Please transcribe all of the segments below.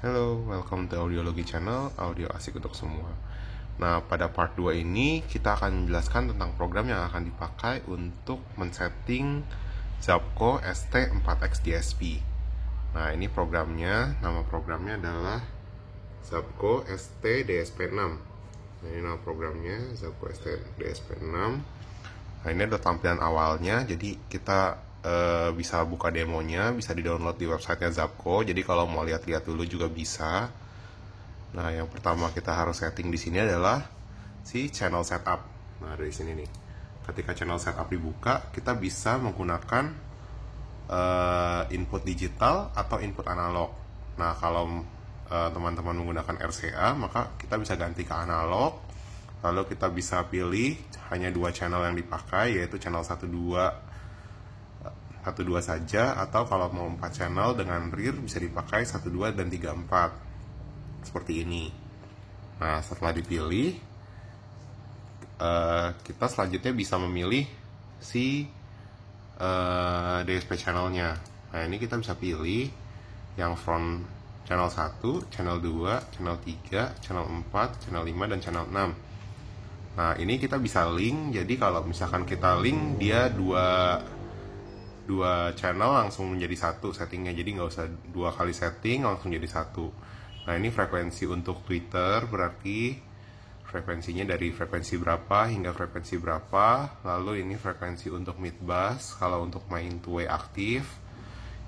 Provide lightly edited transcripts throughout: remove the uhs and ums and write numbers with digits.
Hello, welcome to Audiologi Channel, audio asik untuk semua. Nah, pada part 2 ini kita akan menjelaskan tentang program yang akan dipakai untuk men-setting Zapco ST4X DSP. Nah, ini programnya, nama programnya adalah Zapco ST DSP6. Nah, ini nama programnya Zapco ST DSP6. Nah, ini ada tampilan awalnya, jadi kita bisa buka demonya, bisa di-download di websitenya Zapco. Jadi kalau mau lihat-lihat dulu juga bisa. Nah, yang pertama kita harus setting di sini adalah si channel setup. Nah, dari sini nih. Ketika channel setup dibuka, kita bisa menggunakan input digital atau input analog. Nah, kalau teman-teman menggunakan RCA, maka kita bisa ganti ke analog. Lalu kita bisa pilih hanya 2 channel yang dipakai, yaitu channel 1, 2 saja, atau kalau mau 4 channel dengan rear bisa dipakai 1, 2, dan 3, 4 seperti ini. Nah, setelah dipilih, kita selanjutnya bisa memilih si DSP channelnya. Nah, ini kita bisa pilih yang front channel 1, channel 2, channel 3, channel 4, channel 5, dan channel 6. Nah, ini kita bisa link. Jadi kalau misalkan kita link, dia dua channel langsung menjadi satu settingnya. Jadi nggak usah 2 kali setting, langsung jadi satu. Nah, ini frekuensi untuk Twitter, berarti frekuensinya dari frekuensi berapa hingga frekuensi berapa. Lalu ini frekuensi untuk mid bass. Kalau untuk main two-way aktif,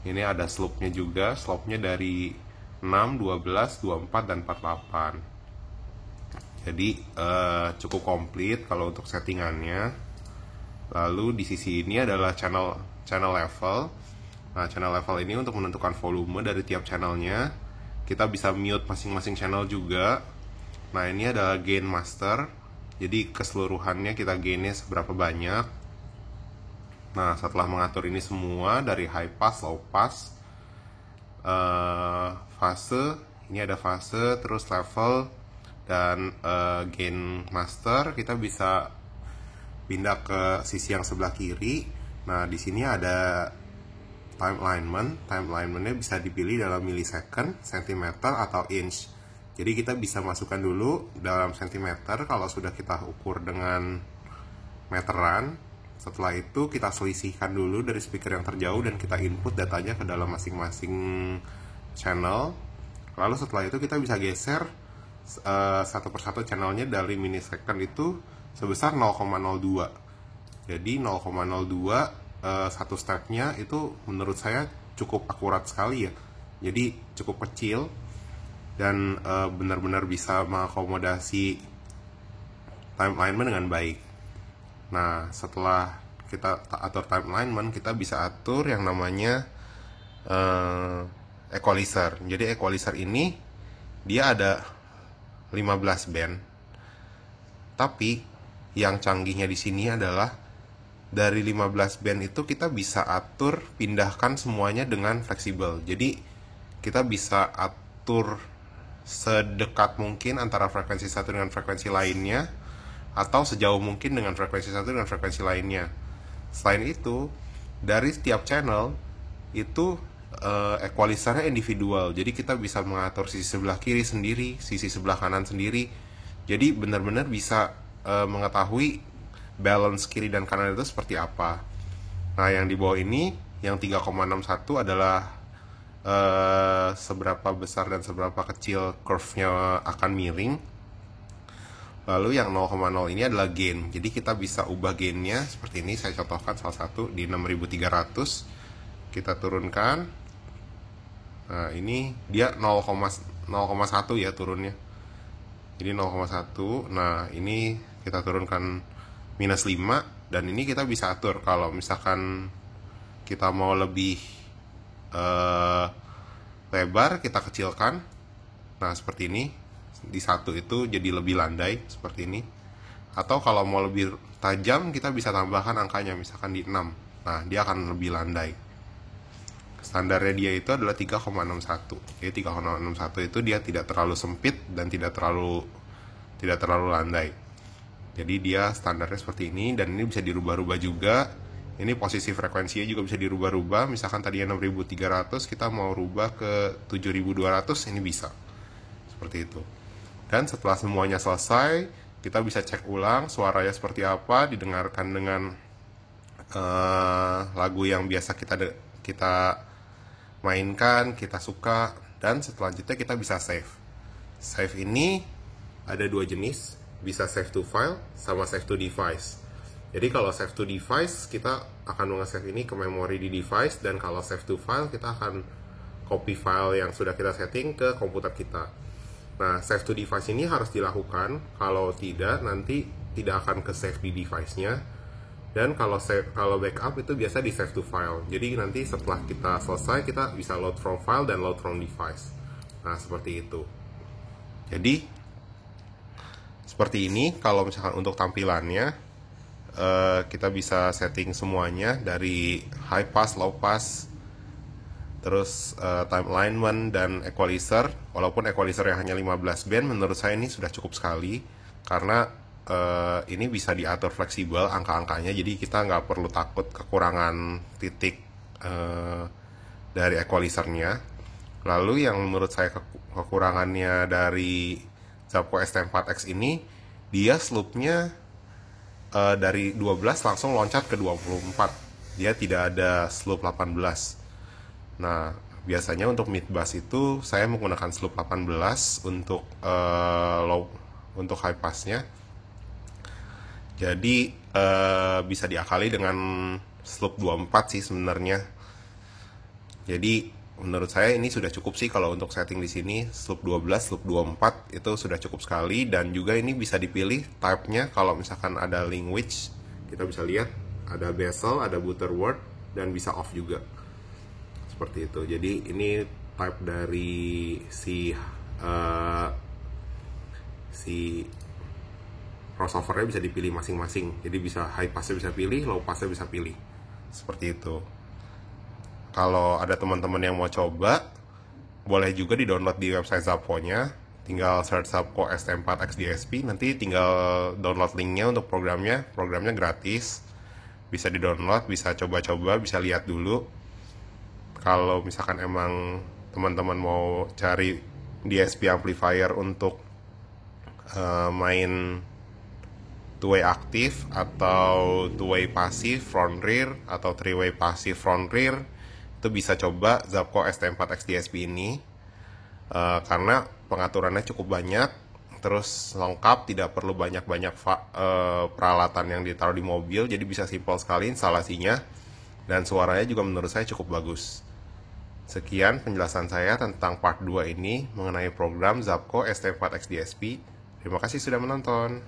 ini ada slope-nya juga. Slope-nya dari 6, 12, 24, dan 48. Jadi cukup komplit kalau untuk settingannya. Lalu di sisi ini adalah channel level. Nah, channel level ini untuk menentukan volume dari tiap channelnya. Kita bisa mute masing-masing channel juga. Nah, ini adalah gain master. Jadi keseluruhannya kita gainnya seberapa banyak. Nah, setelah mengatur ini semua dari high pass, low pass, fase, ini ada fase, terus level, dan gain master, kita bisa pindah ke sisi yang sebelah kiri. Nah, di sini ada time alignment. Time alignment-nya bisa dipilih dalam millisecond, centimeter, atau inch. Jadi kita bisa masukkan dulu dalam sentimeter kalau sudah kita ukur dengan meteran. Setelah itu kita selisihkan dulu dari speaker yang terjauh dan kita input datanya ke dalam masing-masing channel. Lalu setelah itu kita bisa geser satu persatu channelnya dari millisecond itu sebesar 0,02. Jadi 0,02 satu stepnya itu menurut saya cukup akurat sekali ya. Jadi cukup kecil dan benar-benar bisa mengakomodasi time alignment dengan baik. Nah, setelah kita atur time alignment, kita bisa atur yang namanya equalizer. Jadi equalizer ini dia ada 15 band. Tapi yang canggihnya di sini adalah dari 15 band itu kita bisa atur pindahkan semuanya dengan fleksibel. Jadi kita bisa atur sedekat mungkin antara frekuensi satu dengan frekuensi lainnya, atau sejauh mungkin dengan frekuensi satu dengan frekuensi lainnya. Selain itu, dari setiap channel itu equalizernya individual. Jadi kita bisa mengatur sisi sebelah kiri sendiri, sisi sebelah kanan sendiri. Jadi benar-benar bisa mengetahui balance kiri dan kanan itu seperti apa. Nah, yang di bawah ini yang 3,61 adalah seberapa besar dan seberapa kecil curve-nya akan miring. Lalu yang 0,0 ini adalah gain. Jadi kita bisa ubah gainnya seperti ini. Saya contohkan salah satu di 6300. Kita turunkan. Nah, ini dia 0,1 ya turunnya. Jadi 0,1. Nah, ini kita turunkan minus 5, dan ini kita bisa atur kalau misalkan kita mau lebih lebar, kita kecilkan. Nah, seperti ini. Di 1 itu jadi lebih landai seperti ini. Atau kalau mau lebih tajam, kita bisa tambahkan angkanya misalkan di 6. Nah, dia akan lebih landai. Standarnya dia itu adalah 3,61. Jadi 3,61 itu dia tidak terlalu sempit dan tidak terlalu landai. Jadi dia standarnya seperti ini, dan ini bisa dirubah-rubah juga. Ini posisi frekuensinya juga bisa dirubah-rubah. Misalkan tadinya 6300, kita mau rubah ke 7200, ini bisa. Seperti itu. Dan setelah semuanya selesai, kita bisa cek ulang suaranya seperti apa, didengarkan dengan lagu yang biasa kita mainkan, kita suka, dan selanjutnya kita bisa save. Save ini ada dua jenis, bisa save to file sama save to device. Jadi kalau save to device, kita akan nge-save ini ke memori di device, dan kalau save to file, kita akan copy file yang sudah kita setting ke komputer kita. Nah, save to device ini harus dilakukan, kalau tidak nanti tidak akan ke save di device-nya. Dan kalau backup itu biasa di save to file. Jadi nanti setelah kita selesai, kita bisa load from file dan load from device. Nah, seperti itu. Jadi seperti ini kalau misalkan untuk tampilannya. Kita bisa setting semuanya dari high pass, low pass, terus time alignment dan equalizer. Walaupun equalizer yang hanya 15 band, menurut saya ini sudah cukup sekali karena ini bisa diatur fleksibel angka-angkanya, jadi kita nggak perlu takut kekurangan titik dari equalizernya. Lalu yang menurut saya kekurangannya dari Zapco ST4X ini, dia slope-nya dari 12 langsung loncat ke 24. Dia tidak ada slope 18. Nah, biasanya untuk mid bass itu saya menggunakan slope 18 untuk untuk high pass-nya. Jadi bisa diakali dengan slope 24 sih sebenarnya. Jadi menurut saya ini sudah cukup sih kalau untuk setting di sini. Slope 12, slope 24 itu sudah cukup sekali, dan juga ini bisa dipilih type-nya. Kalau misalkan ada language, kita bisa lihat ada bezel, ada Butterworth, dan bisa off juga. Seperti itu. Jadi ini type dari si crossover-nya bisa dipilih masing-masing. Jadi bisa high pass-nya bisa pilih, low pass-nya bisa pilih. Seperti itu. Kalau ada teman-teman yang mau coba, boleh juga di-download di website Zapco-nya. Tinggal search Zapco ST4X DSP, nanti tinggal download linknya untuk programnya. Programnya gratis, bisa di-download, bisa coba-coba, bisa lihat dulu. Kalau misalkan emang teman-teman mau cari DSP amplifier untuk main two-way aktif atau two-way pasif front rear atau three-way pasif front rear, itu bisa coba Zapco ST4X DSP ini karena pengaturannya cukup banyak, terus lengkap, tidak perlu banyak-banyak peralatan yang ditaruh di mobil, jadi bisa simpel sekali instalasinya, dan suaranya juga menurut saya cukup bagus. Sekian penjelasan saya tentang part 2 ini mengenai program Zapco ST4X DSP. Terima kasih sudah menonton.